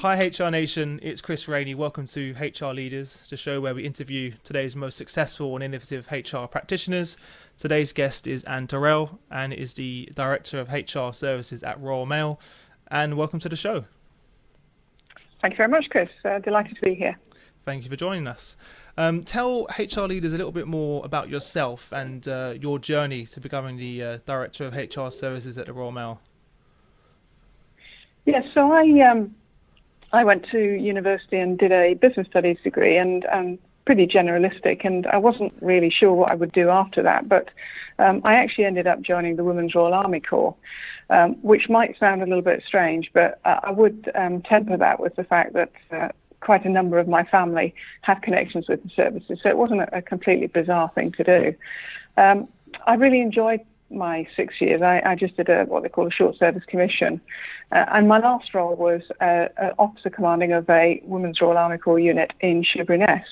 Hi HR Nation, it's Chris Rainey. Welcome to HR Leaders, the show where we interview today's most successful and innovative HR practitioners. Today's guest is Turrell and is the Director of HR Services at Romel. And welcome to the show. Thank you very much, Chris. Delighted to be here. Thank you for joining us. Tell HR leaders a little bit more about yourself and your journey to becoming the Director of HR Services at the Romel. Yes, so I went to university and did a business studies degree and pretty generalistic, and I wasn't really sure what I would do after that, but I actually ended up joining the Women's Royal Army Corps, which might sound a little bit strange, but I would temper that with the fact that quite a number of my family have connections with the services, so it wasn't a completely bizarre thing to do. I really enjoyed my 6 years. I just did what they call a short service commission, and my last role was an officer commanding of a Women's Royal Army Corps unit in Sheerness.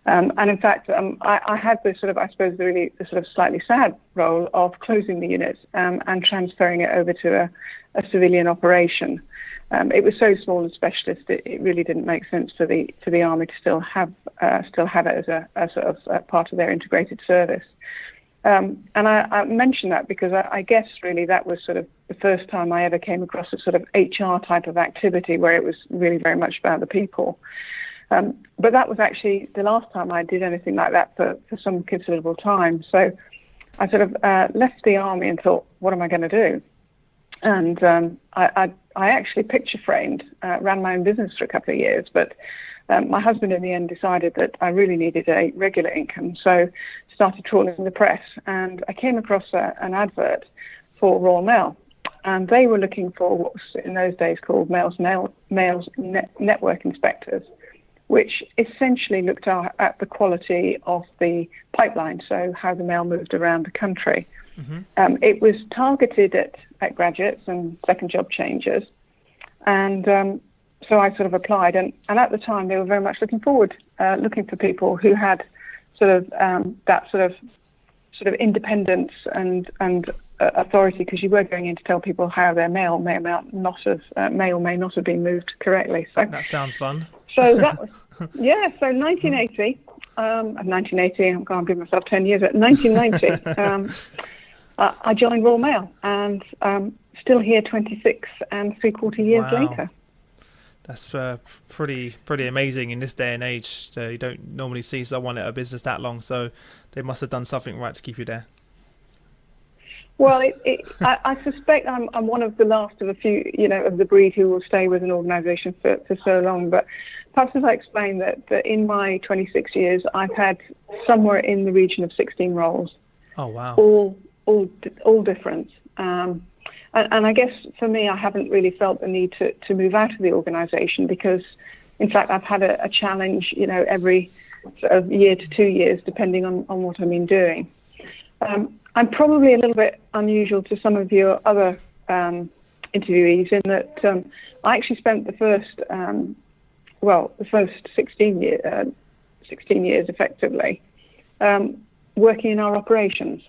And in fact, I had this sort of, I suppose, the sort of slightly sad role of closing the unit and transferring it over to a civilian operation. It was so small and specialist, it really didn't make sense for the army to still have it as a sort of part of their integrated service. And I mention that because I guess really that was sort of the first time I ever came across a sort of HR type of activity where it was really very much about the people. But that was actually the last time I did anything like that for some considerable time. So I sort of left the army and thought, what am I going to do? And I actually picture framed, ran my own business for a couple of years, but my husband in the end decided that I really needed a regular income, so started trawling the press, and I came across an advert for Romel, and they were looking for what was in those days called males network inspectors, which essentially looked at the quality of the pipeline, so how the mail moved around the country. Mm-hmm. It was targeted at graduates and second job changers, and so I sort of applied, and at the time they were very much looking for people who had sort of that sort of independence and authority, because you were going in to tell people how their mail may or may not have been moved correctly. So that sounds fun. So that was So 1980, I'm going to give myself 10 years. At 1990, I joined Romel, and still here 26 and 3/4 years later. That's pretty amazing in this day and age. You don't normally see someone at a business that long, so they must have done something right to keep you there. Well, I suspect I'm one of the last of a few, of the breed who will stay with an organisation for so long. But perhaps as I explain that in my 26 years, I've had somewhere in the region of 16 roles. Oh wow! All different. And I guess for me, I haven't really felt the need to move out of the organisation because, in fact, I've had a challenge, every sort of year to 2 years, depending on what I've been doing. I'm probably a little bit unusual to some of your other interviewees in that I actually spent the first 16 years effectively working in our operations.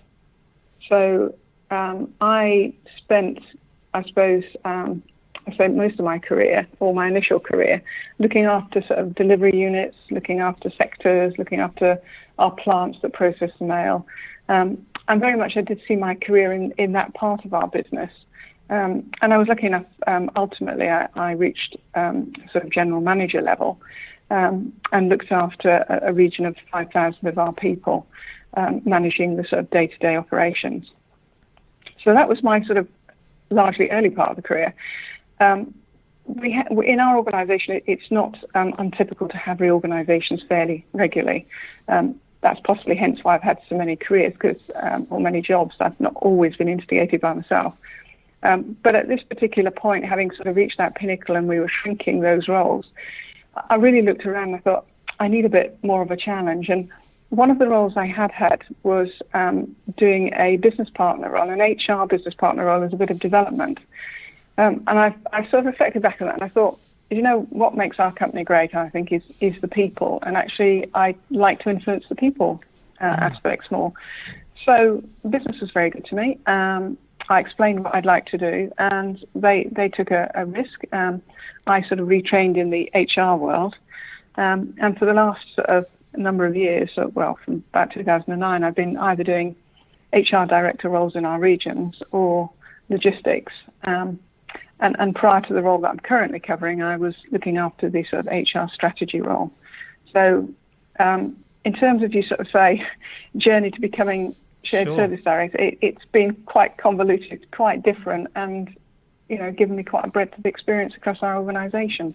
So I spent most of my career, or my initial career, looking after sort of delivery units, looking after sectors, looking after our plants that process the mail. And very much I did see my career in that part of our business. And I was lucky enough, ultimately, I reached sort of general manager level and looked after a region of 5,000 of our people, managing the sort of day-to-day operations. So that was my sort of largely early part of the career. In our organisation, it's not untypical to have reorganisations fairly regularly. That's possibly hence why I've had so many careers, or many jobs. I've not always been instigated by myself. But at this particular point, having sort of reached that pinnacle and we were shrinking those roles, I really looked around and I thought, I need a bit more of a challenge. And one of the roles I had was doing a business partner role, an HR business partner role as a bit of development. And I sort of reflected back on that and I thought, what makes our company great, I think, is the people. And actually, I like to influence the people aspects more. So business was very good to me. I explained what I'd like to do, and they took a risk. I sort of retrained in the HR world, and for the last sort of number of years, from about 2009, I've been either doing HR director roles in our regions or logistics. And prior to the role that I'm currently covering, I was looking after the sort of HR strategy role. So in terms of, you sort of say, journey to becoming shared service director, it's been quite convoluted, quite different, and, given me quite a breadth of experience across our organisation.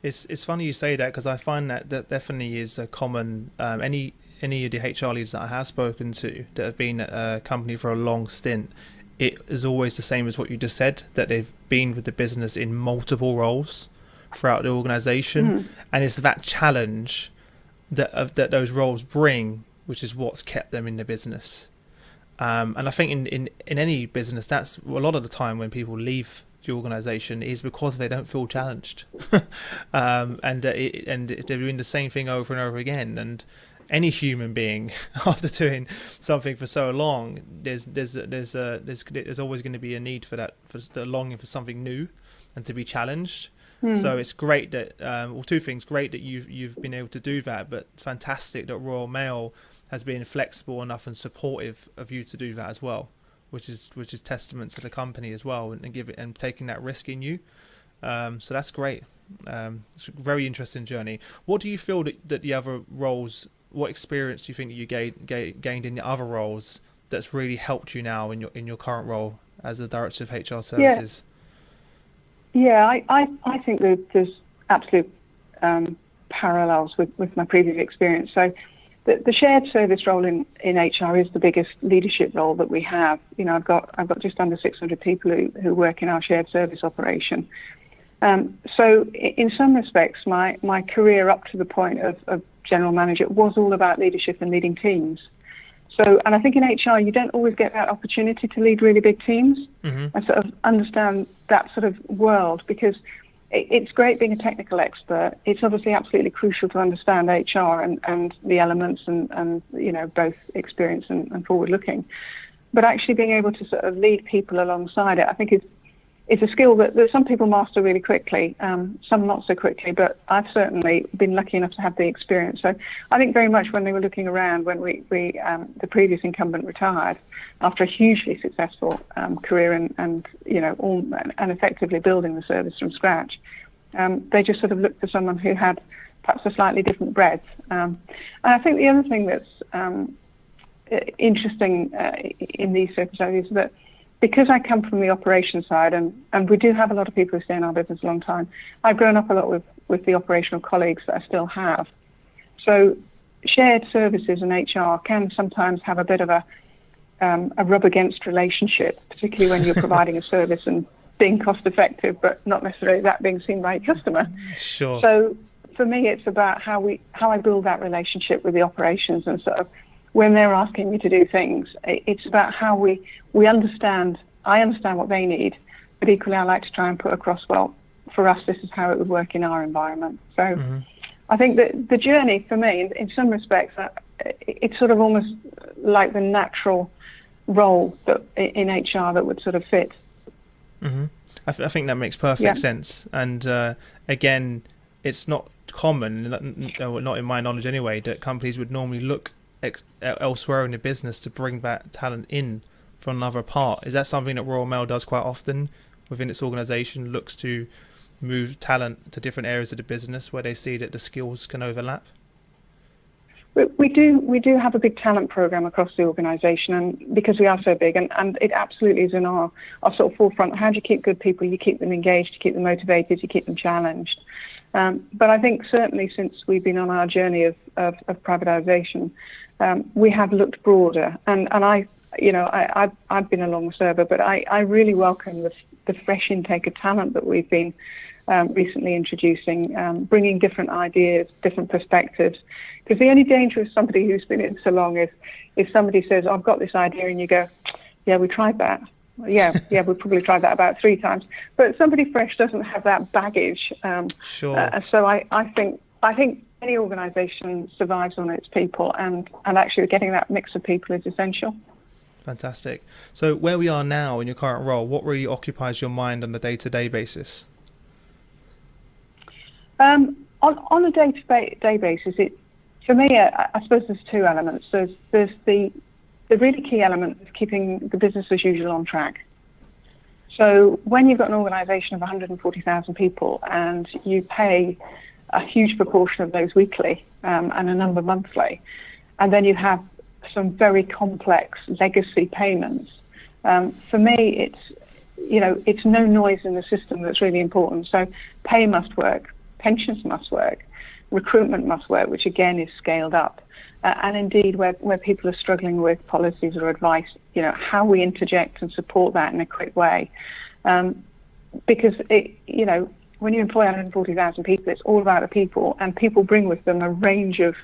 It's funny you say that, because I find that definitely is a common, any of the HR leaders that I have spoken to that have been at a company for a long stint, it is always the same as what you just said, that they've been with the business in multiple roles throughout the organisation, and it's that challenge that those roles bring, which is what's kept them in the business. And I think in any business, that's a lot of the time when people leave the organisation is because they don't feel challenged, and they're doing the same thing over and over again. And any human being, after doing something for so long, there's always going to be a need for that, for the longing for something new and to be challenged. So it's great that two things: great that you've been able to do that, but fantastic that Royal Mail has been flexible enough and supportive of you to do that as well, which is testament to the company as well, and taking that risk in you. So that's great. It's a very interesting journey. What do you feel that the other roles? What experience do you think that you gained in the other roles that's really helped you now in your current role as the Director of HR Services? Yeah, I think that there's absolute parallels with my previous experience. So the shared service role in HR is the biggest leadership role that we have. I've got just under 600 people who work in our shared service operation. So in some respects, my career up to the point of general manager was all about leadership and leading teams. So, and I think in HR, you don't always get that opportunity to lead really big teams and sort of understand that sort of world, because it's great being a technical expert. It's obviously absolutely crucial to understand HR and the elements and both experience and forward looking. But actually being able to sort of lead people alongside it, I think it's a skill that some people master really quickly, some not so quickly, but I've certainly been lucky enough to have the experience. So I think very much when they were looking around, when the previous incumbent retired after a hugely successful career and effectively building the service from scratch, they just sort of looked for someone who had perhaps a slightly different breadth. And I think the other thing that's interesting in these circumstances is that because I come from the operations side, and we do have a lot of people who stay in our business a long time, I've grown up a lot with the operational colleagues that I still have. So shared services and HR can sometimes have a bit of a rub against relationship, particularly when you're providing a service and being cost effective, but not necessarily that being seen by a customer. Sure. So for me, it's about how I build that relationship with the operations, and sort of when they're asking me to do things, it's about how we understand. I understand what they need, but equally I like to try and put across, well, for us, this is how it would work in our environment. So I think that the journey for me, in some respects, it's sort of almost like the natural role that in HR that would sort of fit. I think that makes perfect sense. And again, it's not common, not in my knowledge anyway, that companies would normally look elsewhere in the business to bring that talent in from another part. Is that something that Royal Mail does quite often within its organisation, looks to move talent to different areas of the business where they see that the skills can overlap? We do have a big talent program across the organisation, and because we are so big, and it absolutely is in our sort of forefront. How do you keep good people? You keep them engaged, you keep them motivated, you keep them challenged. But I think certainly since we've been on our journey of privatisation, we have looked broader, and I've been a long server, but I really welcome the fresh intake of talent that we've been recently introducing, bringing different ideas, different perspectives. Because the only danger of somebody who's been in so long is if somebody says, I've got this idea, and you go, yeah, we tried that. Yeah, we probably tried that about 3 times. But somebody fresh doesn't have that baggage. Sure. So I think any organisation survives on its people, and actually getting that mix of people is essential. Fantastic. So where we are now in your current role, what really occupies your mind on a day-to-day basis? On a day-to-day basis, for me, I suppose there's two elements. There's the really key element of keeping the business as usual on track. So when you've got an organisation of 140,000 people and you pay a huge proportion of those weekly and a number monthly, and then you have some very complex legacy payments, for me, it's no noise in the system that's really important. So pay must work, pensions must work, recruitment must work, which again is scaled up. And indeed, where people are struggling with policies or advice, how we interject and support that in a quick way. Because, when you employ 140,000 people, it's all about the people, and people bring with them a range of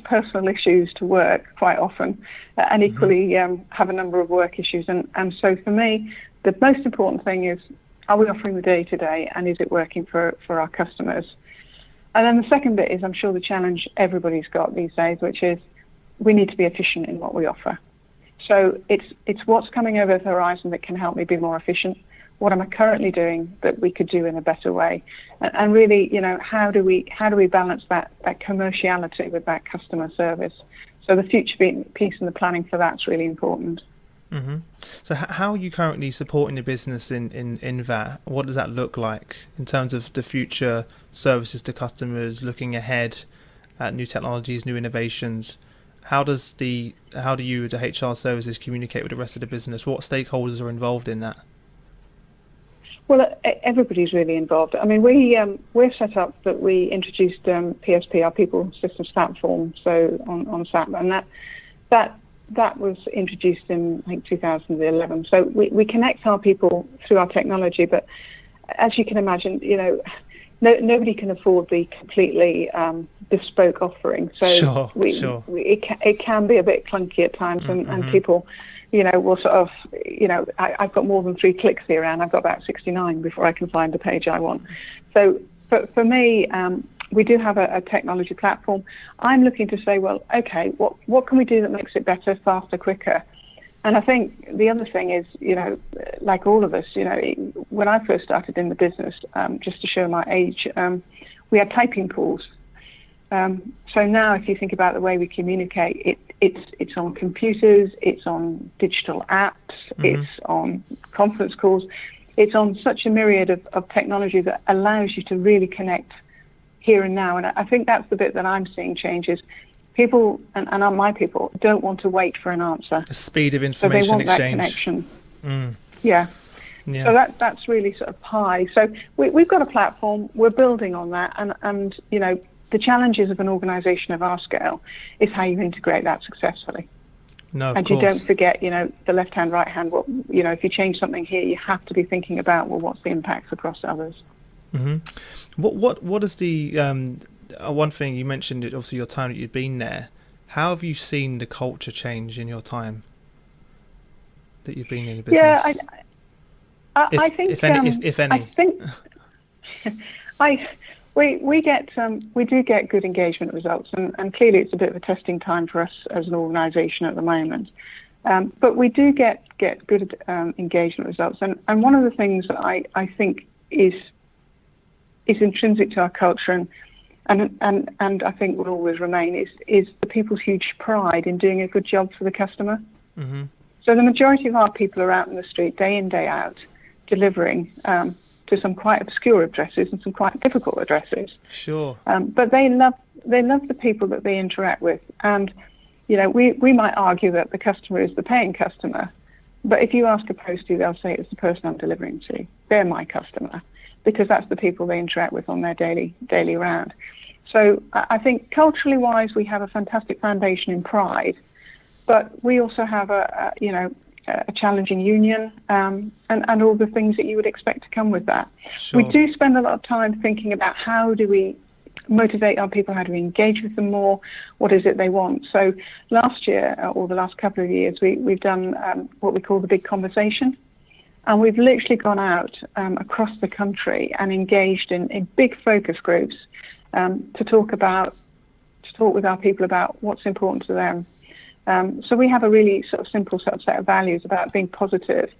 personal issues to work quite often, and equally have a number of work issues. And so for me, the most important thing is, are we offering the day-to-day, and is it working for our customers? And then the second bit is, I'm sure, the challenge everybody's got these days, which is we need to be efficient in what we offer. So it's what's coming over the horizon that can help me be more efficient. What am I currently doing that we could do in a better way? And really, how do we balance that commerciality with that customer service? So the future piece and the planning for that's really important. Mm-hmm. So how are you currently supporting the business in that? What does that look like in terms of the future services to customers, looking ahead at new technologies, new innovations? How do you, the HR services, communicate with the rest of the business? What stakeholders are involved in that? Well, everybody's really involved. I mean, we're set up that we introduced PSP, our People Systems Platform, so on SAP, and that was introduced in, I think, 2011. So we connect our people through our technology, but as you can imagine, nobody can afford the completely bespoke offering. So sure. It can be a bit clunky at times, and people, will sort of, I've got more than 3 clicks here, and I've got about 69 before I can find the page I want. So for me, we do have a technology platform. I'm looking to say, well, okay, what can we do that makes it better, faster, quicker? And I think the other thing is, like all of us, when I first started in the business, just to show my age, we had typing pools. So now, if you think about the way we communicate, it's on computers, it's on digital apps, it's on conference calls, it's on such a myriad of technology that allows you to really connect here and now. And I think that's the bit that I'm seeing changes. People, and my people, don't want to wait for an answer. The speed of information so they want exchange. That connection. Yeah. So that's really sort of high. So we've got a platform. We're building on that, and the challenges of an organisation of our scale is how you integrate that successfully. No, of and course. You don't forget, the left hand, right hand. If you change something here, you have to be thinking about, well, what's the impacts across others. Mm-hmm. What is the one thing you mentioned? Obviously, your time that you've been there. How have you seen the culture change in your time that you've been in the business? Yeah, I think if any. I think we do get good engagement results, and clearly it's a bit of a testing time for us as an organisation at the moment. But we do get good engagement results, and one of the things that I think is intrinsic to our culture, and I think will always remain, is the people's huge pride in doing a good job for the customer. Mm-hmm. So the majority of our people are out in the street day in, day out, delivering to some quite obscure addresses and some quite difficult addresses. Sure. But they love the people that they interact with, and we might argue that the customer is the paying customer, but if you ask a postie, they'll say it's the person I'm delivering to. They're my customer, because that's the people they interact with on their daily round. So I think culturally wise, we have a fantastic foundation in pride, but we also have a challenging union, and all the things that you would expect to come with that. Sure. We do spend a lot of time thinking about how do we motivate our people, how do we engage with them more, what is it they want. So last year, or the last couple of years, we've done what we call the big conversation, and we've literally gone out across the country and engaged in big focus groups to talk with our people about what's important to them. So we have a really sort of simple sort of set of values about being positive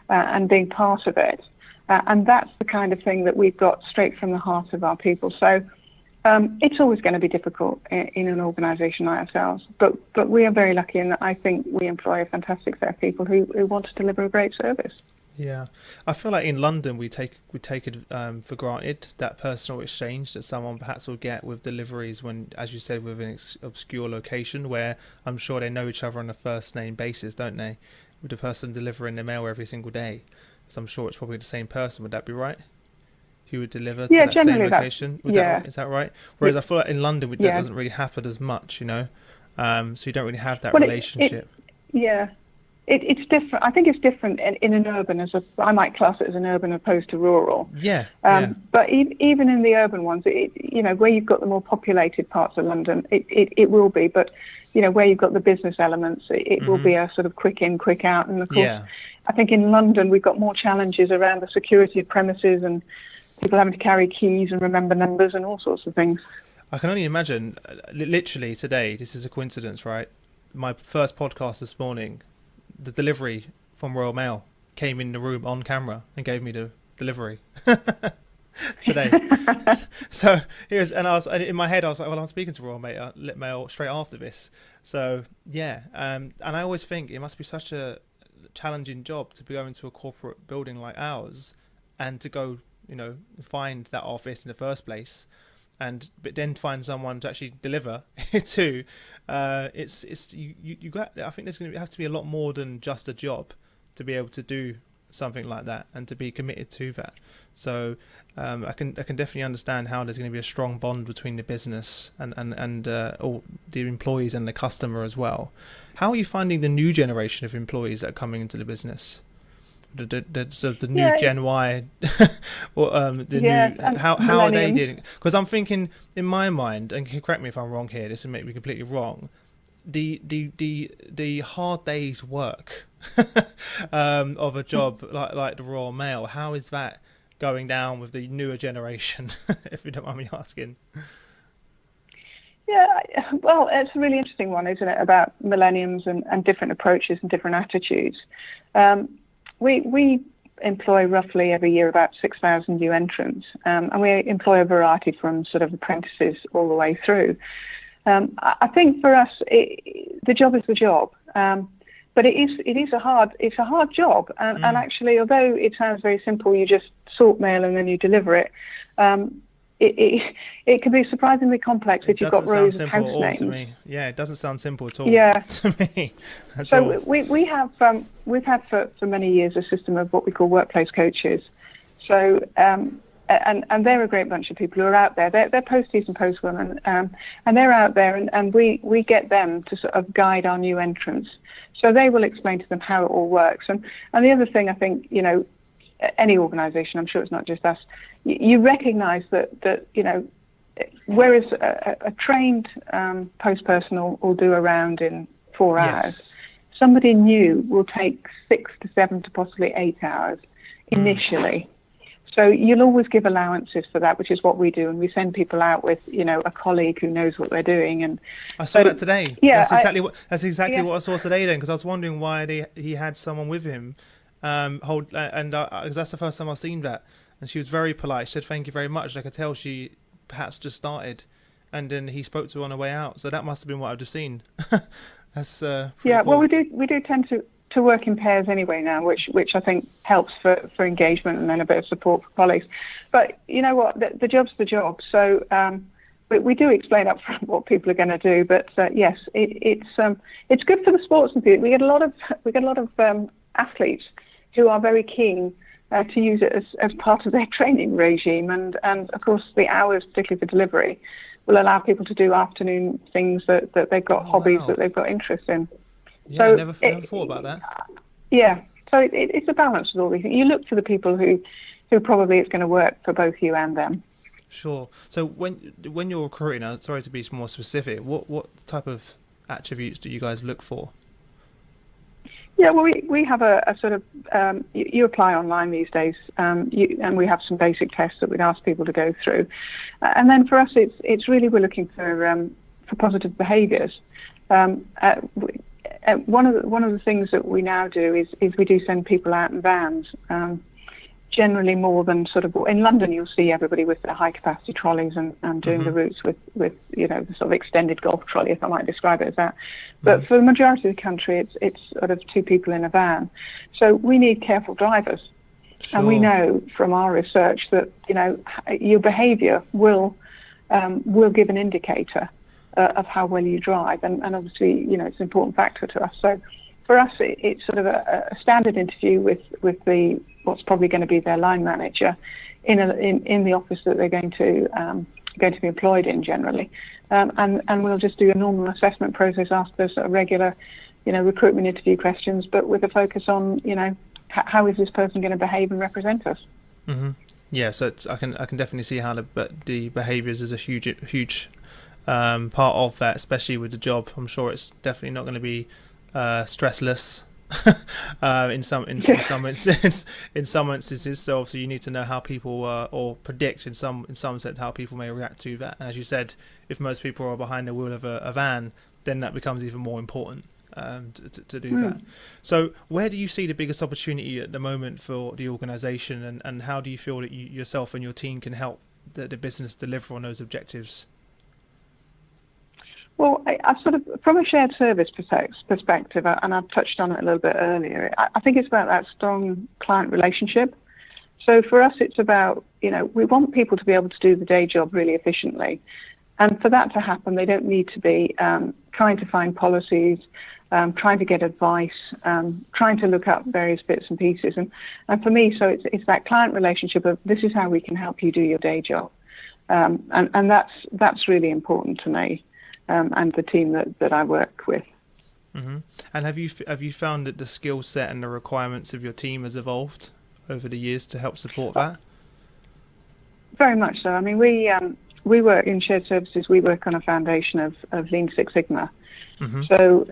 and being part of it. And that's the kind of thing that we've got straight from the heart of our people. So it's always going to be difficult in an organisation like ourselves, but we are very lucky in that I think we employ a fantastic set of people who want to deliver a great service. Yeah, I feel like in London we take it for granted, that personal exchange that someone perhaps will get with deliveries when, as you said, with an obscure location where I'm sure they know each other on a first name basis, don't they? With the person delivering the mail every single day, so I'm sure it's probably the same person. Would that be right? Who would deliver to that same location? Is that right? Whereas I feel like in London that doesn't really happen as much, you know. So you don't really have that relationship. It's different. I think it's different in an urban, I might class it as an urban opposed to rural. But even in the urban ones, where you've got the more populated parts of London, it will be. But where you've got the business elements, it will be a sort of quick in, quick out. And of course, I think in London we've got more challenges around the security of premises and people having to carry keys and remember numbers and all sorts of things. I can only imagine. Literally today, this is a coincidence, right? My first podcast this morning, the delivery from Royal Mail came in the room on camera and gave me the delivery today. So in my head I was like, well, I'm speaking to Royal Mail straight after this. So and I always think it must be such a challenging job to be going to a corporate building like ours and to go, find that office in the first place, but then find someone to actually deliver to. You got. I think there's going to have to be a lot more than just a job to be able to do something like that and to be committed to that. So I can definitely understand how there's going to be a strong bond between the business and all the employees and the customer as well. How are you finding the new generation of employees that are coming into the business? The new Gen Y, or how are they dealing? Because I'm thinking in my mind, and correct me if I'm wrong here, this will make me completely wrong. The hard day's work of a job like the Royal Mail, how is that going down with the newer generation? If you don't mind me asking. Yeah, well, it's a really interesting one, isn't it, about millenniums and different approaches and different attitudes. We employ roughly every year about 6,000 new entrants, and we employ a variety from sort of apprentices all the way through. I think for us, the job is the job, but it's a hard job, and actually, although it sounds very simple, you just sort mail and then you deliver it. It can be surprisingly complex if you've got rows of house names. To me. Yeah, it doesn't sound simple at all. Yeah. To me. We have we've had for many years a system of what we call workplace coaches. So and they're a great bunch of people who are out there. They're posties and postwomen, and they're out there, and we get them to sort of guide our new entrants. So they will explain to them how it all works. And the other thing, I think, any organisation, I'm sure it's not just us, you recognise that whereas a trained postperson will do a round in 4 hours, somebody new will take 6 to 7 to possibly 8 hours initially. So you'll always give allowances for that, which is what we do, and we send people out with, a colleague who knows what they're doing. And I saw that today. Yeah, that's exactly what I saw today then, because I was wondering why he had someone with him. Because that's the first time I've seen that, and she was very polite. She said thank you very much. I could tell she perhaps just started, and then he spoke to her on the way out. So that must have been what I've just seen. That's cool. Well, we do tend to work in pairs anyway now, which I think helps for engagement and then a bit of support for colleagues. But you know what, the job's the job. So we do explain up front what people are going to do. But yes, it's good for the sports and we get a lot of athletes who are very keen to use it as part of their training regime. And of course, the hours, particularly for delivery, will allow people to do afternoon things that they've got hobbies that they've got interest in. Yeah, so I never thought about that. Yeah, so it's a balance with all these things. You look for the people who probably it's going to work for both you and them. Sure. So when you're recruiting, sorry to be more specific, what type of attributes do you guys look for? Yeah, well, we have a sort of you apply online these days, and we have some basic tests that we'd ask people to go through, and then for us, it's really we're looking for positive behaviours. one of the things that we now do is we do send people out in vans. Generally more than sort of in London, you'll see everybody with their high capacity trolleys and doing the routes with the sort of extended golf trolley, if I might describe it as that. But for the majority of the country, it's sort of 2 people in a van. So we need careful drivers. Sure. And we know from our research that, your behaviour will give an indicator of how well you drive. And obviously, it's an important factor to us. So for us, it's sort of a standard interview with what's probably going to be their line manager in the office that they're going to be employed in generally. And we'll just do a normal assessment process, ask those sort of regular, recruitment interview questions, but with a focus on, how is this person going to behave and represent us? Mm-hmm. Yeah, so I can definitely see how the behaviours is a huge part of that, especially with the job. I'm sure it's definitely not going to be stressless in some instances. So obviously you need to know how people or predict in some sense how people may react to that. And as you said, if most people are behind the wheel of a van, then that becomes even more important. To do that. So where do you see the biggest opportunity at the moment for the organisation, and how do you feel that you yourself and your team can help the business deliver on those objectives? Well, I sort of, from a shared service perspective, and I've touched on it a little bit earlier, I think it's about that strong client relationship. So for us, it's about, we want people to be able to do the day job really efficiently. And for that to happen, they don't need to be trying to find policies, trying to get advice, trying to look up various bits and pieces. And for me, so it's that client relationship of, this is how we can help you do your day job. And that's really important to me and the team that I work with. Mm-hmm. And have you found that the skill set and the requirements of your team has evolved over the years to help support that? Very much so. I mean, we work in shared services. We work on a foundation of Lean Six Sigma. Mm-hmm. So,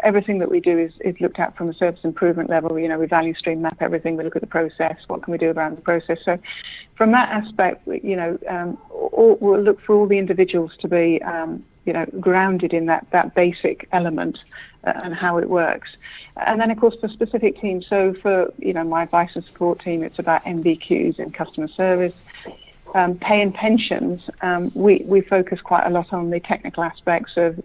everything that we do is looked at from a service improvement level. We value stream map everything. We look at the process. What can we do around the process? So, from that aspect, we'll look for all the individuals to be, grounded in that basic element and how it works. And then, of course, for specific teams. So, for my advice and support team, it's about MVQs in customer service. Pay and pensions, we focus quite a lot on the technical aspects of,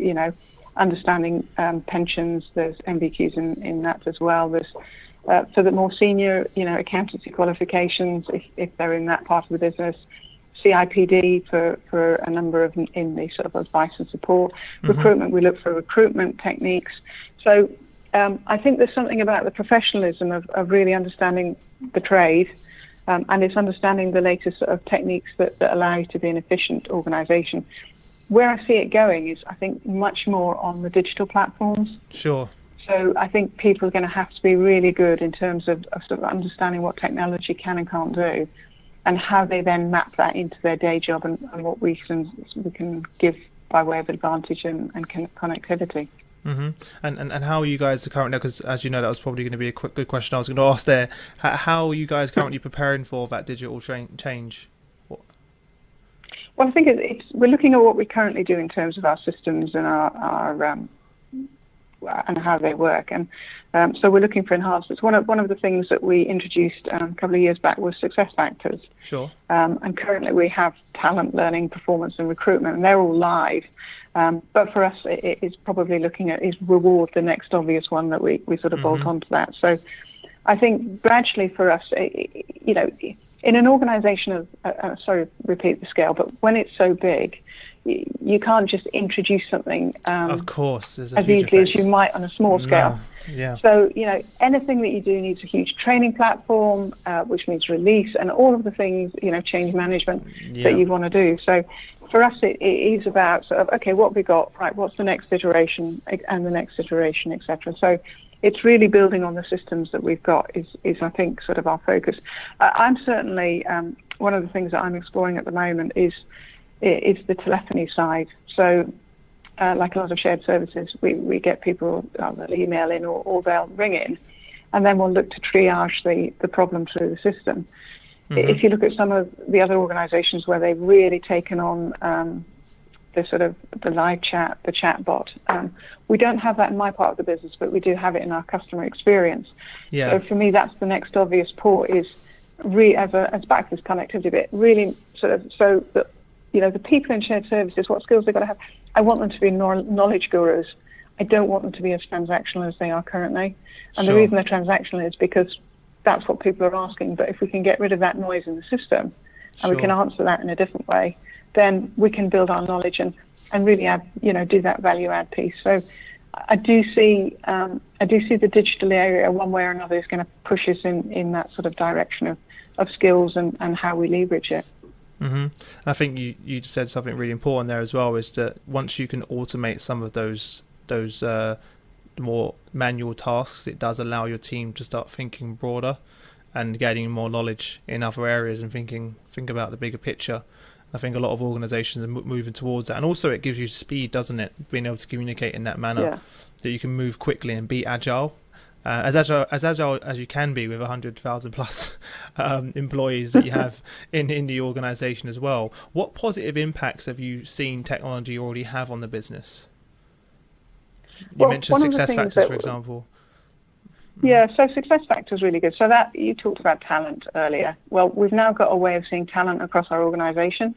understanding pensions. There's MVQs in that as well. There's for the more senior, accountancy qualifications, if they're in that part of the business. CIPD for a number of in the sort of advice and support. Mm-hmm. Recruitment, we look for recruitment techniques. So I think there's something about the professionalism of really understanding the trade. And it's understanding the latest sort of techniques that allow you to be an efficient organisation. Where I see it going is, I think, much more on the digital platforms. Sure. So I think people are going to have to be really good in terms of sort of understanding what technology can and can't do, and how they then map that into their day job and what we can give by way of advantage and connectivity. Mm-hmm. And how are you guys currently, because as you know, that was probably going to be a good question I was going to ask there. How are you guys currently preparing for that digital change? Well, I think we're looking at what we currently do in terms of our systems and our and how they work. And so we're looking for enhancements. One of the things that we introduced a couple of years back was success factors. Sure. And currently we have talent, learning, performance and recruitment, and they're all live. But for us, it is probably looking at is reward the next obvious one that we sort of bolt onto that. So I think gradually for us, in an organisation of, sorry, repeat the scale, but when it's so big, you can't just introduce something of course, as easily as you might on a small scale. No. Yeah. So, anything that you do needs a huge training platform, which means release and all of the things, change management that you want to do. So for us, it is about sort of, okay, what have we got, right, what's the next iteration and the next iteration, etc. So it's really building on the systems that we've got is I think, sort of our focus. I'm certainly, one of the things that I'm exploring at the moment is the telephony side. So like a lot of shared services, we get people, they'll email in or they'll ring in, and then we'll look to triage the problem through the system. Mm-hmm. If you look at some of the other organisations where they've really taken on the sort of the live chat, the chat bot. We don't have that in my part of the business, but we do have it in our customer experience. Yeah. So for me, that's the next obvious port, is as back to this connectivity bit, really sort of so that, you know, the people in shared services, what skills they've got to have. I want them to be knowledge gurus. I don't want them to be as transactional as they are currently. And Sure. the reason they're transactional is because that's what people are asking. But if we can get rid of that noise in the system, and we can answer that in a different way, then we can build our knowledge and really add, you know, do that value add piece. So I do see the digital area one way or another is going to push us in that sort of direction of skills and how we leverage it. Mm-hmm. I think you said something really important there as well, is that once you can automate some of those more manual tasks, it does allow your team to start thinking broader and gaining more knowledge in other areas and think about the bigger picture. I think a lot of organizations are moving towards that, and also it gives you speed, doesn't it, being able to communicate in that manner, that you can move quickly and be agile. As agile as you can be with 100,000 plus employees that you have in the organization as well. What positive impacts have you seen technology already have on the business? You mentioned success factors, for example. Yeah, so success factors really good. So that you talked about talent earlier. Well, we've now got a way of seeing talent across our organization.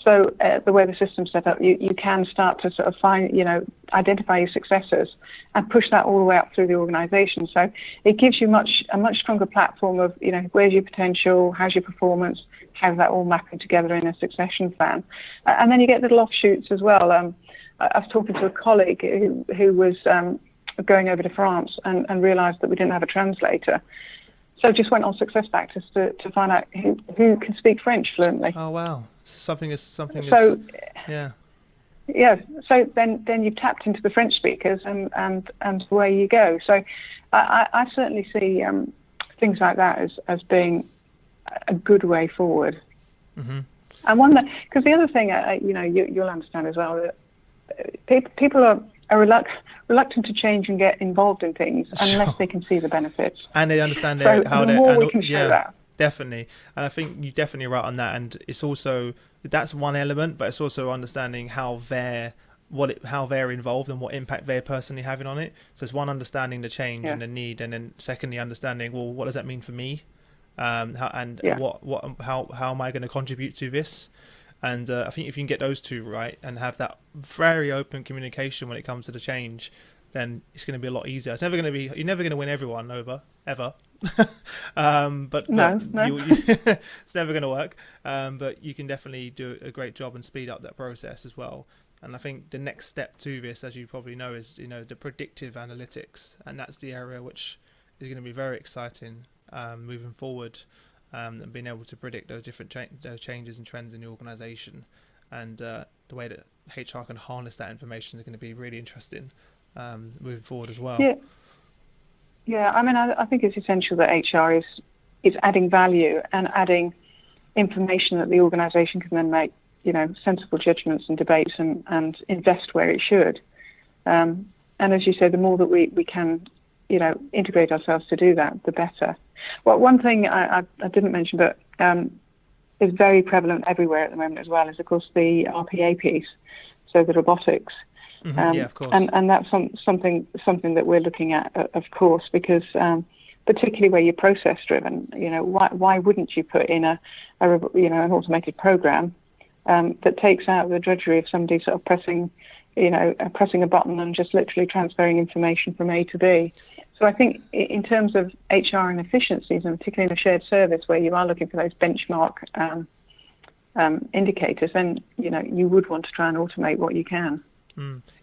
So the way the system's set up, you can start to sort of identify your successors and push that all the way up through the organization. So it gives you a much stronger platform of, you know, where's your potential, how's your performance, how's that all mapping together in a succession plan. And then you get little offshoots as well. I was talking to a colleague who was going over to France and realised that we didn't have a translator. So just went on success factors to find out who can speak French fluently. Oh wow! So then you've tapped into the French speakers and away you go. So I certainly see things like that as being a good way forward. Mm-hmm. And because the other thing, you'll understand as well, that people are reluctant to change and get involved in things unless they can see the benefits. And they understand how the more we can show that. Definitely. And I think you're definitely right on that. And it's also, that's one element, but it's also understanding how they're involved and what impact they're personally having on it. So it's one, understanding the change and the need, and then secondly, understanding, well, what does that mean for me? How am I going to contribute to this? And I think if you can get those two right and have that very open communication when it comes to the change, then it's going to be a lot easier. You're never going to win everyone over, ever. But it's never going to work. But you can definitely do a great job and speed up that process as well. And I think the next step to this, as you probably know, is the predictive analytics, and that's the area which is going to be very exciting moving forward. And being able to predict those different those changes and trends in the organisation, and the way that HR can harness that information is going to be really interesting moving forward as well. Yeah. I mean, I think it's essential that HR is adding value and adding information that the organisation can then make, sensible judgments and debates and invest where it should. And as you say, the more that we can, integrate ourselves to do that, the better. Well, one thing I didn't mention, but is very prevalent everywhere at the moment as well, is of course the RPA piece, so the robotics. Yeah, of course. And that's something that we're looking at, of course, because particularly where you're process driven, why wouldn't you put in an automated program that takes out the drudgery of somebody sort of pressing a button and just literally transferring information from A to B. So I think in terms of HR and efficiencies, and particularly in a shared service where you are looking for those benchmark indicators, then you would want to try and automate what you can.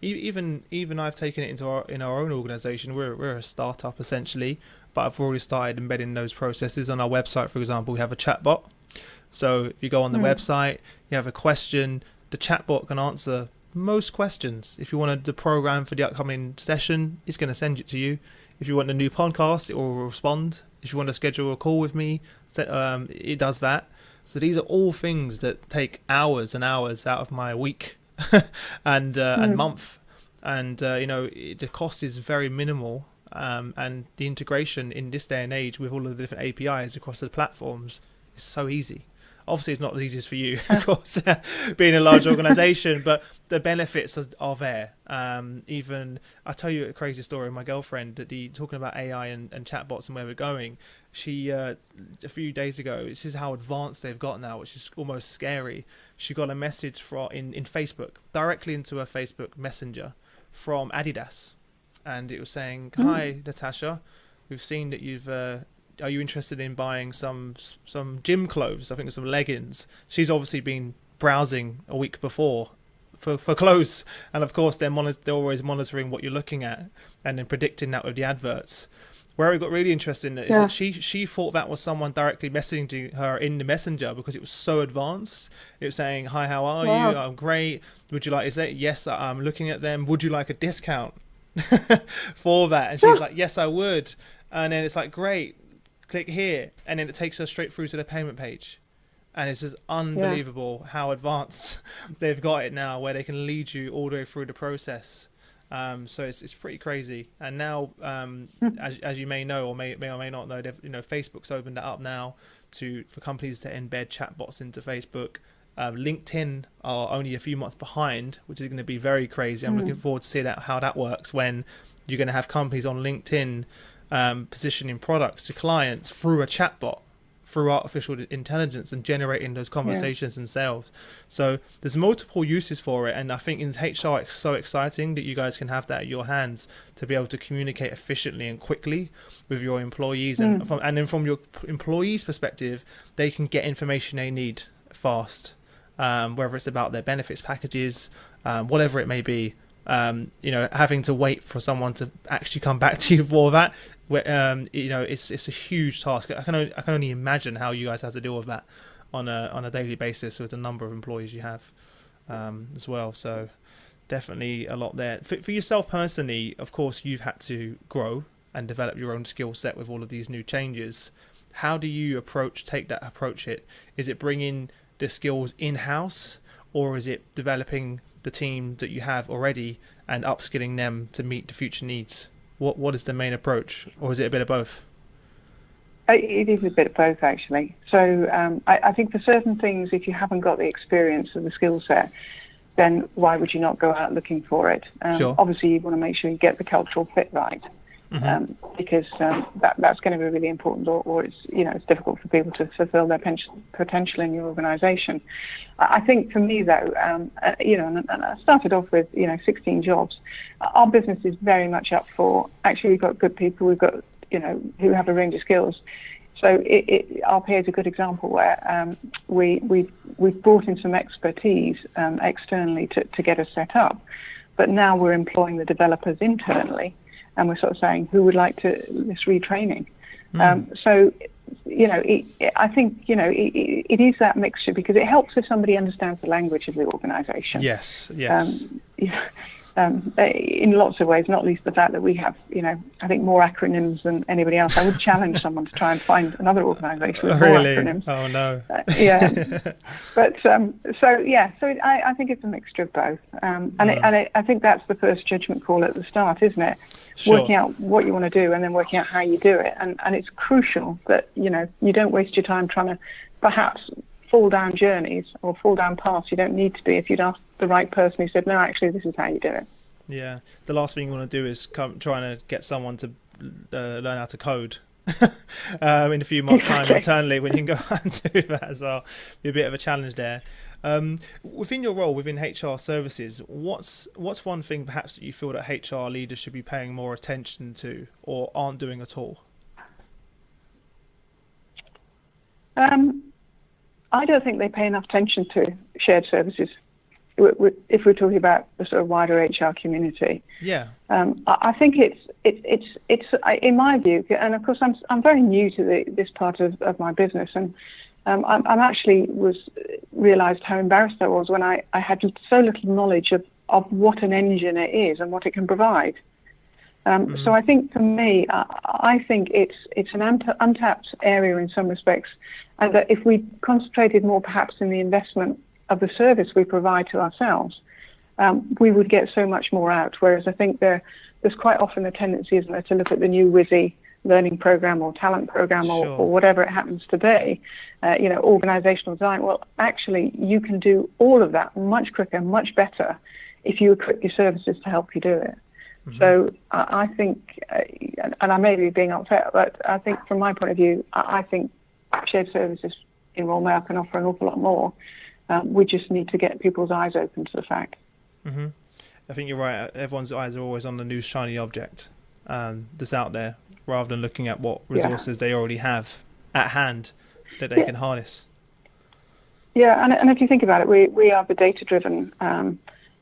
Even I've taken it in our own organisation. We're a startup essentially, but I've already started embedding those processes on our website. For example, we have a chatbot. So if you go on the website, you have a question, the chatbot can answer most questions. If you wanted the program for the upcoming session, it's going to send it to you. If you want a new podcast, it will respond. If you want to schedule a call with me, it does that. So these are all things that take hours and hours out of my week and month. And the cost is very minimal. And the integration in this day and age with all of the different APIs across the platforms is so easy. Obviously, it's not as easy as for you, of course, being a large organisation, but the benefits are there. Even I'll tell you a crazy story. My girlfriend, talking about AI and chatbots and where we're going, she a few days ago, this is how advanced they've got now, which is almost scary. She got a message in Facebook, directly into her Facebook Messenger from Adidas, and it was saying, "Hi, Natasha, we've seen that you've are you interested in buying some gym clothes? I think some leggings." She's obviously been browsing a week before for clothes, and of course they're always monitoring what you're looking at and then predicting that with the adverts. Where it got really interesting is that she thought that was someone directly messaging her in the messenger because it was so advanced. It was saying, "Hi, how are you? I'm great. Would you like to say yes? I'm looking at them. Would you like a discount for that?" And she's like, "Yes, I would." And then it's like, "Great. Click here," and then it takes her straight through to the payment page, and it's just unbelievable how advanced they've got it now, where they can lead you all the way through the process. So it's pretty crazy. And now, as you may know or may not know, Facebook's opened it up now for companies to embed chatbots into Facebook. LinkedIn are only a few months behind, which is going to be very crazy. I'm looking forward to see how that works when you're going to have companies on LinkedIn positioning products to clients through a chatbot, through artificial intelligence, and generating those conversations and sales. So there's multiple uses for it, and I think in HR it's so exciting that you guys can have that at your hands to be able to communicate efficiently and quickly with your employees, and then from your employees' perspective, they can get information they need fast, whether it's about their benefits packages, whatever it may be. Having to wait for someone to actually come back to you for that, it's a huge task. I can only imagine how you guys have to deal with that on a daily basis with the number of employees you have as well. So definitely a lot there. For yourself personally, of course, you've had to grow and develop your own skill set with all of these new changes. How do you approach it? Is it bringing the skills in-house, or is it developing the team that you have already and upskilling them to meet the future needs? What is the main approach, or is it a bit of both? It is a bit of both, actually. So I think for certain things, if you haven't got the experience or the skill set, then why would you not go out looking for it? Sure. Obviously, you want to make sure you get the cultural fit right, because that's going to be really important, or it's difficult for people to fulfill their potential in your organisation. I think for me, though, and I started off with 16 jobs. Our business is very much up for, actually, we've got good people, we've got who have a range of skills. So RPA is a good example where we've brought in some expertise externally to get us set up, but now we're employing the developers internally, and we're sort of saying, who would like this retraining? So, I think, it is that mixture, because it helps if somebody understands the language of the organisation. Yes. In lots of ways, not least the fact that we have, I think more acronyms than anybody else. I would challenge someone to try and find another organisation with more acronyms. Oh no. But I think it's a mixture of both, I think that's the first judgment call at the start, isn't it? Sure. Working out what you want to do and then working out how you do it, and it's crucial that you don't waste your time trying to perhaps fall down journeys or fall down paths you don't need to be if you'd asked the right person who said, no, actually, this is how you do it. Yeah. The last thing you want to do is trying to get someone to learn how to code in a few months' time internally, when you can go and do that as well. Be a bit of a challenge there. Within your role within HR services, what's one thing perhaps that you feel that HR leaders should be paying more attention to or aren't doing at all? I don't think they pay enough attention to shared services. If we're talking about the sort of wider HR community, I think it's in my view, and of course I'm very new to this part of my business, and I'm actually realised how embarrassed I was when I had so little knowledge of what an engine it is and what it can provide. So I think for me, I think it's an untapped area in some respects, and that if we concentrated more perhaps in the investment of the service we provide to ourselves, we would get so much more out. Whereas I think there's quite often a tendency, isn't there, to look at the new whizzy learning program or talent program or whatever it happens to be, organizational design. Well, actually, you can do all of that much quicker, much better if you equip your services to help you do it. Mm-hmm. So I think, and I may be being unfair, but I think from my point of view, I think shared services in Romel can offer an awful lot more. We just need to get people's eyes open to the fact. Mm-hmm. I think you're right. Everyone's eyes are always on the new shiny object that's out there, rather than looking at what resources they already have at hand that they can harness. Yeah, and if you think about it, we are the data-driven.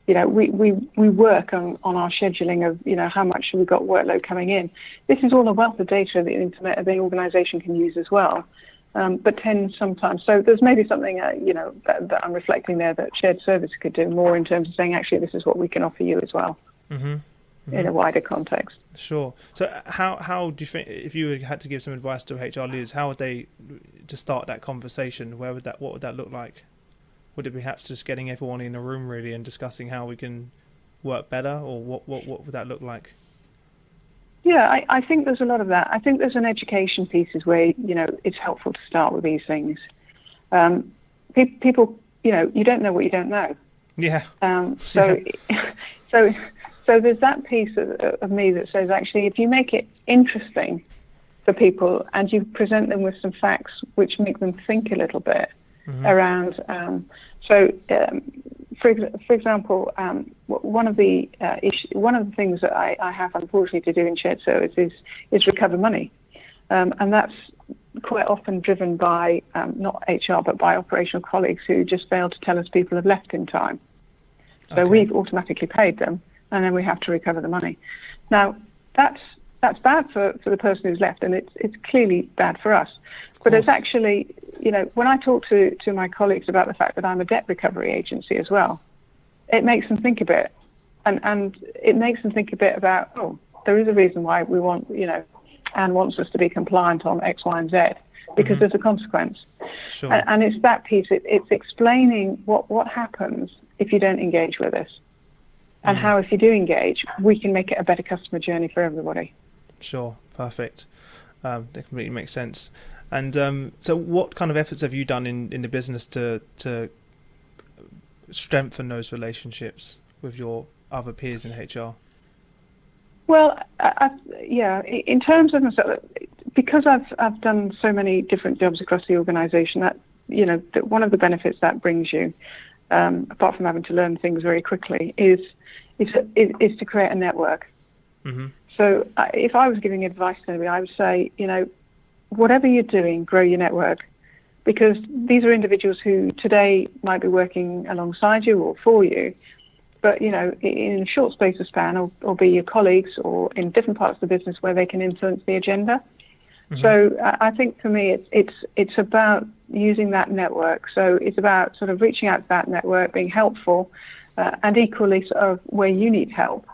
We work on our scheduling of how much we've got workload coming in. This is all a wealth of data that the organisation can use as well. But tends sometimes. So there's maybe something that I'm reflecting there that shared service could do more in terms of saying actually this is what we can offer you as well. Mm-hmm. Mm-hmm. In a wider context. Sure. So how do you think, if you had to give some advice to HR leaders, how would they to start that conversation? What would that look like? Would it be perhaps just getting everyone in a room really and discussing how we can work better, or what would that look like? Yeah, I think there's a lot of that. I think there's an education piece where it's helpful to start with these things. People, you don't know what you don't know. Yeah. So there's that piece of me that says actually, if you make it interesting for people and you present them with some facts which make them think a little bit around. For example, one of the things that I have unfortunately to do in shared services is recover money, and that's quite often driven by not HR but by operational colleagues who just fail to tell us people have left in time. So we've automatically paid them, and then we have to recover the money. Now that's bad for the person who's left, and it's clearly bad for us. But it's actually, when I talk to my colleagues about the fact that I'm a debt recovery agency as well, it makes them think a bit. And it makes them think a bit about, there is a reason why we want, Anne wants us to be compliant on X, Y, and Z, because there's a consequence. Sure. And it's that piece. It's explaining what happens if you don't engage with us, and how if you do engage, we can make it a better customer journey for everybody. Sure, perfect. That completely makes sense. And so what kind of efforts have you done in the business to strengthen those relationships with your other peers in HR? Well, in terms of myself, because I've done so many different jobs across the organisation, that one of the benefits that brings you, apart from having to learn things very quickly, is to create a network. Mm-hmm. So if I was giving advice to anybody, I would say, whatever you're doing, grow your network, because these are individuals who today might be working alongside you or for you, but in a short space of span, or be your colleagues, or in different parts of the business where they can influence the agenda. Mm-hmm. So I think for me, it's about using that network. So it's about sort of reaching out to that network, being helpful, and equally sort of where you need help,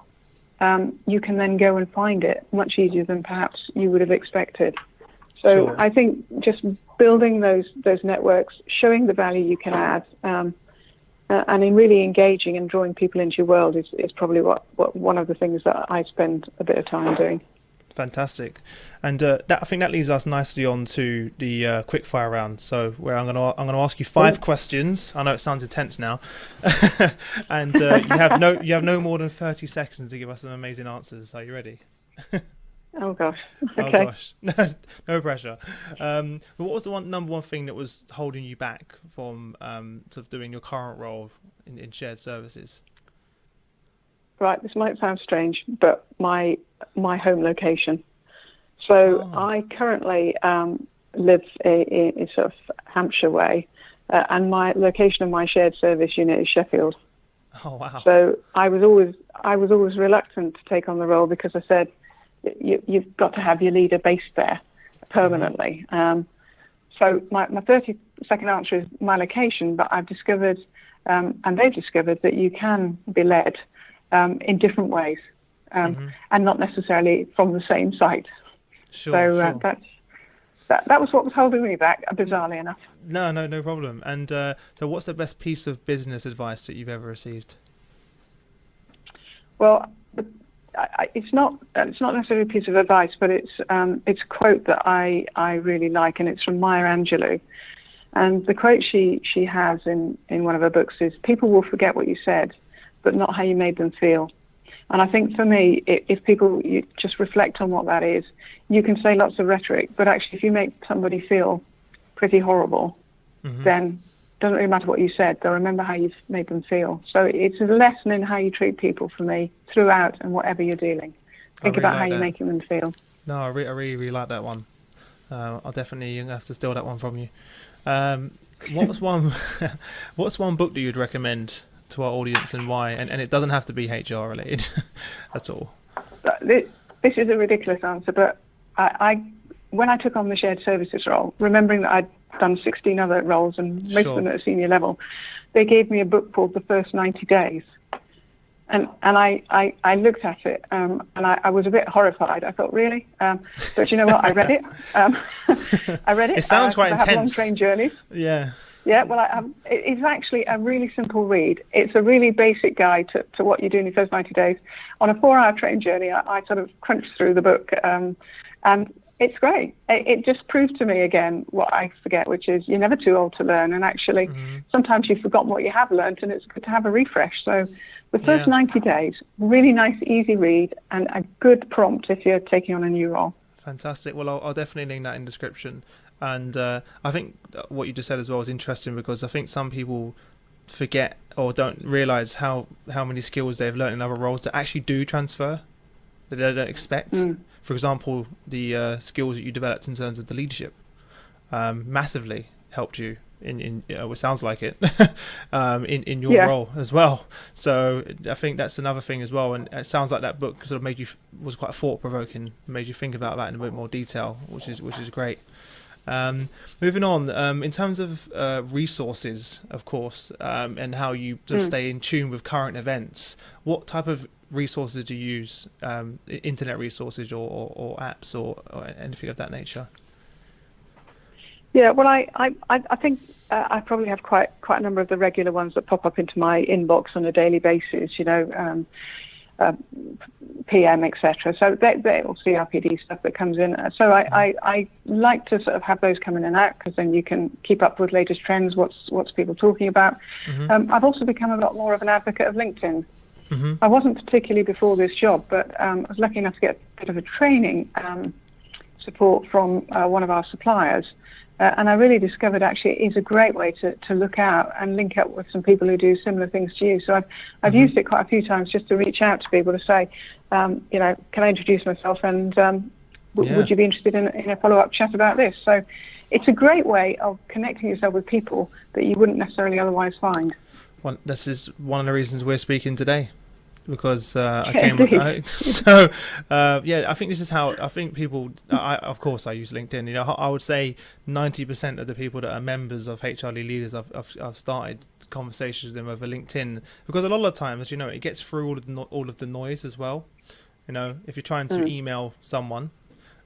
you can then go and find it much easier than perhaps you would have expected. So sure. I think just building those networks, showing the value you can add, and in really engaging and drawing people into your world is probably what one of the things that I spend a bit of time doing. Fantastic, and I think that leads us nicely on to the quickfire round. So where I'm gonna ask you 5 questions. I know it sounds intense now, and you have no more than 30 seconds to give us some amazing answers. Are you ready? Oh gosh. Okay. Oh gosh. No pressure. But what was the number one thing that was holding you back from sort of doing your current role in shared services? Right, this might sound strange, but my home location. So I currently live in sort of Hampshire way, and my location of my shared service unit is Sheffield. Oh wow! So I was always reluctant to take on the role because I said you've got to have your leader based there permanently. So my 30-second answer is my location, but I've discovered, and they've discovered, that you can be led in different ways, and not necessarily from the same site. Sure. So that was what was holding me back, bizarrely enough. No problem. And so what's the best piece of business advice that you've ever received? Well, it's not necessarily a piece of advice, but it's a quote that I really like, and it's from Maya Angelou. And the quote she has in one of her books is, "People will forget what you said, but not how you made them feel." And I think for me, if people you just reflect on what that is, you can say lots of rhetoric, but actually if you make somebody feel pretty horrible, then it doesn't really matter what you said. They'll remember how you've made them feel. So it's a lesson in how you treat people for me throughout and whatever you're dealing. Think about how you're making them feel. No, I really like that one. I'll definitely have to steal that one from you. What's one book that you'd recommend to our audience, and why? And it doesn't have to be HR related at all. This is a ridiculous answer, but I when I took on the shared services role, remembering that I'd done 16 other roles and most of them at a senior level, they gave me a book called The First 90 Days. And I looked at it and I was a bit horrified. I thought, really? But you know what? I read it. I read it. It sounds quite intense. I have long train journeys. Yeah. Yeah, well, it's actually a really simple read. It's a really basic guide to what you do in your first 90 days. On a 4-hour train journey, I sort of crunched through the book, and it's great. It just proved to me again what I forget, which is you're never too old to learn, and actually sometimes you've forgotten what you have learned, and it's good to have a refresh. So the first 90 days, really nice, easy read, and a good prompt if you're taking on a new role. Fantastic. Well, I'll definitely link that in description. And I think what you just said as well is interesting, because I think some people forget or don't realise how many skills they've learned in other roles that actually do transfer, that they don't expect. For example, the skills that you developed in terms of the leadership massively helped you in it sounds like it in your role as well. So I think that's another thing as well, and it sounds like that book sort of was quite thought-provoking, made you think about that in a bit more detail, which is great. Moving on, in terms of resources, of course, and how you sort of stay in tune with current events, what type of resources do you use? Internet resources or apps or anything of that nature? Yeah, well, I think I probably have quite a number of the regular ones that pop up into my inbox on a daily basis. You know. PM, etc. So they all CRPD stuff that comes in. So I like to sort of have those come in and out, because then you can keep up with latest trends, what's people talking about. I've also become a lot more of an advocate of LinkedIn. I wasn't particularly before this job, but I was lucky enough to get a bit of a training support from one of our suppliers. And I really discovered actually it is a great way to look out and link up with some people who do similar things to you. So I've used it quite a few times just to reach out to people to say, you know, can I introduce myself, and would you be interested in a follow-up chat about this? So it's a great way of connecting yourself with people that you wouldn't necessarily otherwise find. Well, this is one of the reasons we're speaking today, because I think this is how I think people. Of course, I use LinkedIn. You know, I would say 90% of the people that are members of HR leaders, I've started conversations with them over LinkedIn, because a lot of the time, as you know, it gets through all of the noise as well. You know, if you're trying to email someone,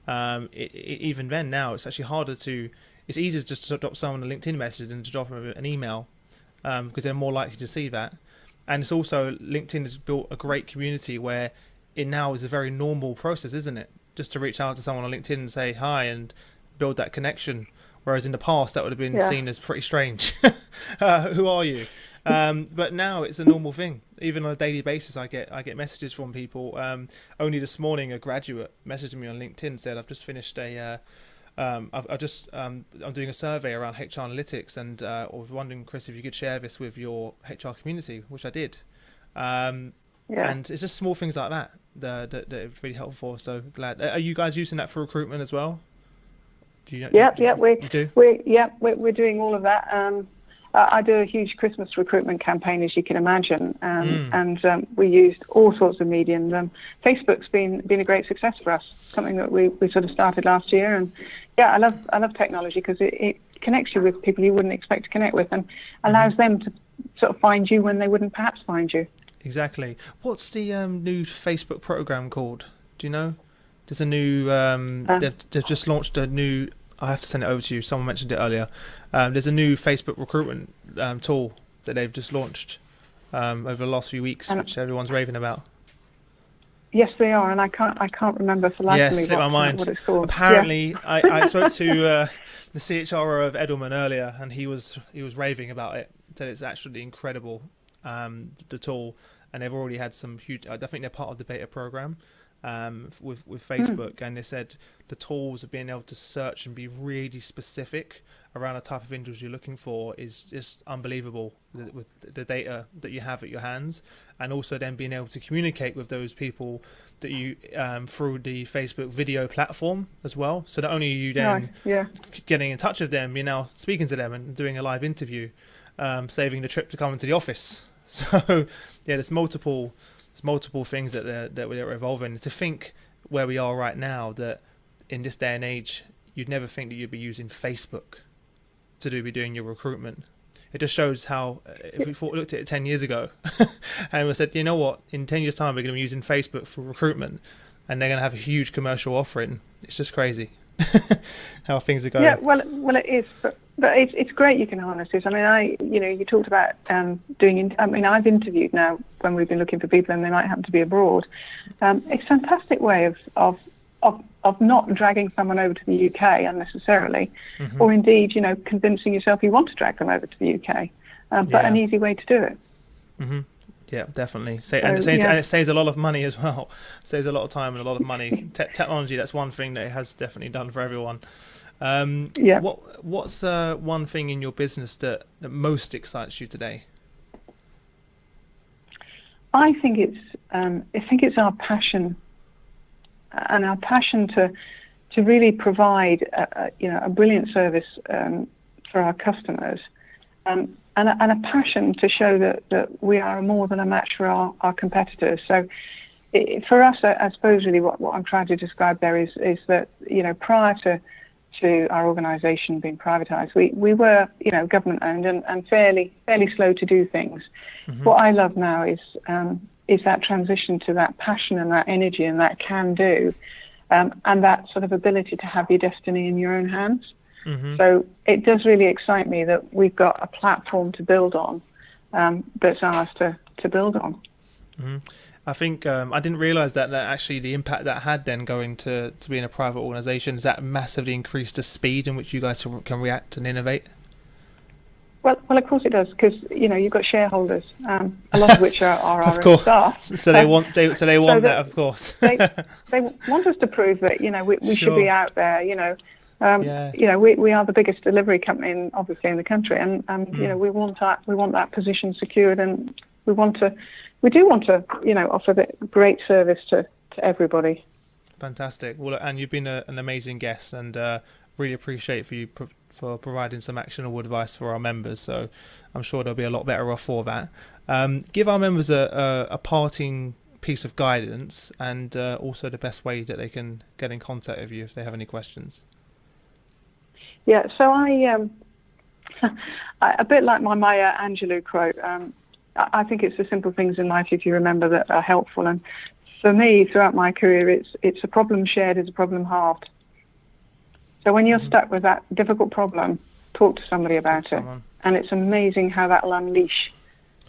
even then now it's actually harder to. It's easier just to drop someone a LinkedIn message than to drop them an email, because they're more likely to see that. And it's also, LinkedIn has built a great community where it now is a very normal process, isn't it? Just to reach out to someone on LinkedIn and say hi and build that connection. Whereas in the past, that would have been seen as pretty strange. Who are you? But now it's a normal thing. Even on a daily basis, I get messages from people. Only this morning, a graduate messaged me on LinkedIn, said, I've just finished I'm doing a survey around HR analytics, and I was wondering, Chris, if you could share this with your HR community, which I did. And it's just small things like that that are really helpful for. So glad. Are you guys using that for recruitment as well? We're doing all of that. I do a huge Christmas recruitment campaign, as you can imagine, and we used all sorts of mediums. Facebook's been a great success for us, something that we sort of started last year. And I love technology, because it connects you with people you wouldn't expect to connect with, and allows them to sort of find you when they wouldn't perhaps find you. Exactly. What's the new Facebook program called? Do you know? There's a new. They've just launched a new. I have to send it over to you. Someone mentioned it earlier. There's a new Facebook recruitment tool that they've just launched over the last few weeks, which everyone's raving about. Yes, they are, and I can't remember for life of me what it's called. Apparently, I spoke to the CHRO of Edelman earlier, and he was raving about it. Said it's actually incredible, the tool, and they've already had some huge. I think they're part of the beta program with Facebook, and they said the tools of being able to search and be really specific around the type of individuals you're looking for is just unbelievable with the data that you have at your hands, and also then being able to communicate with those people that you through the Facebook video platform as well. So not only are you then getting in touch with them, you're now speaking to them and doing a live interview, saving the trip to come into the office. So there's multiple things that we're evolving. To think where we are right now, that in this day and age, you'd never think that you'd be using Facebook to be doing your recruitment. It just shows how, if we looked at it 10 years ago and we said, you know what, in 10 years time we're going to be using Facebook for recruitment, and they're going to have a huge commercial offering. It's just crazy how things are going. Yeah, well it is, but it's great you can harness this. I mean, you talked about doing. I mean, I've interviewed now when we've been looking for people and they might happen to be abroad. It's a fantastic way of not dragging someone over to the UK unnecessarily, or indeed, convincing yourself you want to drag them over to the UK, but an easy way to do it. Yeah, definitely. And it saves a lot of money as well. It saves a lot of time and a lot of money. Technology, that's one thing that it has definitely done for everyone. What's one thing in your business that most excites you today? I think it's our passion, and our passion to really provide a brilliant service for our customers, and a passion to show that we are more than a match for our competitors. So for us, I suppose really what I'm trying to describe there is that prior to our organisation being privatised, we were government owned and fairly slow to do things. What I love now is that transition to that passion and that energy and that can do, and that sort of ability to have your destiny in your own hands. So it does really excite me that we've got a platform to build on, that's ours to build on. I think I didn't realise that actually the impact that had then going to being a private organisation, has that massively increased the speed in which you guys can react and innovate? Well, of course it does, because you've got shareholders, a lot of which are our own staff. So they want that, of course. they want us to prove that we should be out there. We are the biggest delivery company in the country, and we want that position secured, and we do want to offer the great service to everybody. Fantastic. Well, and you've been an amazing guest, and really appreciate for providing some actionable advice for our members. So I'm sure they'll be a lot better off for that. Give our members a parting piece of guidance, and also the best way that they can get in contact with you if they have any questions. Yeah, so I a bit like my Maya Angelou quote, I think it's the simple things in life, if you remember, that are helpful. And for me, throughout my career, it's a problem shared is a problem halved. So when you're stuck with that difficult problem, talk to somebody about it. And it's amazing how that will unleash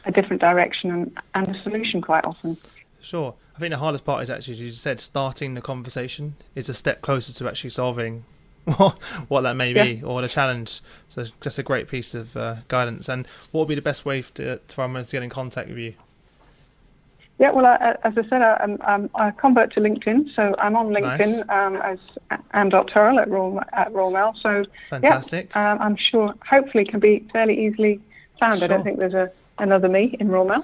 a different direction and a solution quite often. Sure. I think the hardest part is actually, as you said, starting the conversation is a step closer to actually solving what that may be, or the challenge. So just a great piece of guidance. And what would be the best way for our members to get in contact with you? Yeah, well, as I said, I convert to LinkedIn, so I'm on LinkedIn as Turrell at Romel. So fantastic. Yeah, I'm sure, hopefully, can be fairly easily found. Sure. I don't think there's another me in Romel.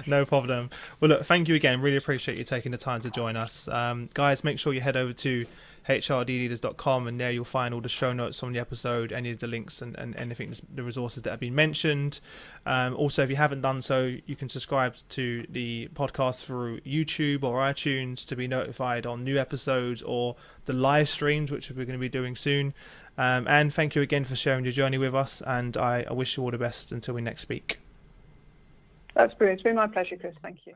No problem. Well, look, thank you again. Really appreciate you taking the time to join us, guys. Make sure you head over to hrdleaders.com, and there you'll find all the show notes on the episode, any of the links and anything, the resources that have been mentioned. Also, if you haven't done so, you can subscribe to the podcast through YouTube or iTunes to be notified on new episodes or the live streams, which we're going to be doing soon. And thank you again for sharing your journey with us, and I wish you all the best until we next speak. That's brilliant. It's been my pleasure, Chris. Thank you.